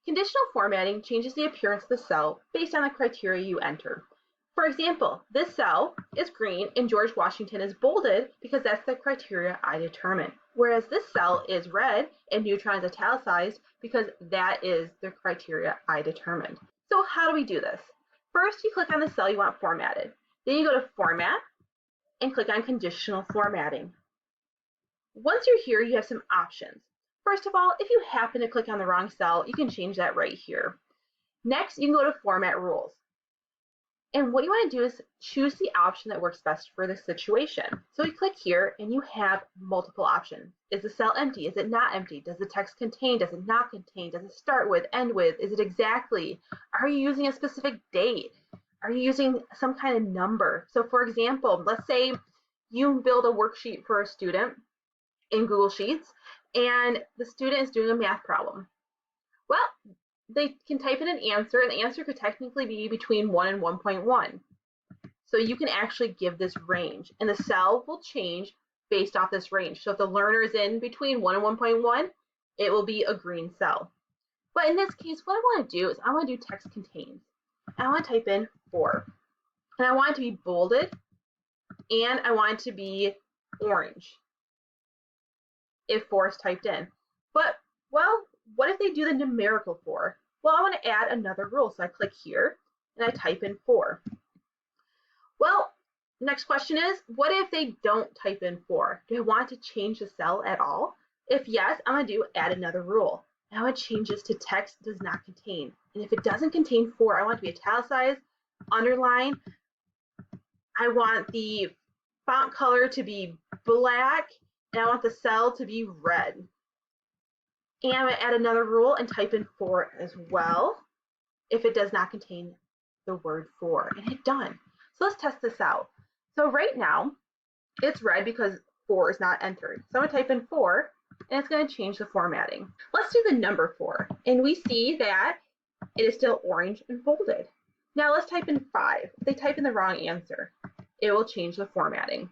Conditional formatting changes the appearance of the cell based on the criteria you enter. For example, this cell is green and George Washington is bolded because that's the criteria I determined. Whereas this cell is red and neutron is italicized because that is the criteria I determined. So how do we do this? First, you click on the cell you want formatted. Then you go to Format and click on Conditional Formatting. Once you're here, you have some options. First of all, if you happen to click on the wrong cell, you can change that right here. Next, you can go to Format Rules. And what you want to do is choose the option that works best for the situation. So you click here and you have multiple options. Is the cell empty? Is it not empty? Does the text contain? Does it not contain? Does it start with, end with? Is it exactly? Are you using a specific date? Are you using some kind of number? So for example, let's say you build a worksheet for a student in Google Sheets and the student is doing a math problem. Well, they can type in an answer, and the answer could technically be between 1 and 1.1. So you can actually give this range, and the cell will change based off this range. So if the learner is in between 1 and 1.1, it will be a green cell. But in this case, what I want to do is I want to do text contains. I want to type in 4. And I want it to be bolded, and I want it to be orange if 4 is typed in. But, well, what if they do the numerical 4? Well, I want to add another rule. So I click here and I type in 4. Well, next question is, what if they don't type in 4? Do I want to change the cell at all? If yes, I'm going to do add another rule. And I want to change this to text does not contain. And if it doesn't contain 4, I want it to be italicized, underlined. I want the font color to be black, and I want the cell to be red. And I'm going to add another rule and type in 4 as well if it does not contain the word 4, and hit done. So let's test this out. So right now it's red because 4 is not entered. So I'm going to type in 4 and it's going to change the formatting. Let's do the number 4, and we see that it is still orange and bolded. Now let's type in 5. If they type in the wrong answer, it will change the formatting.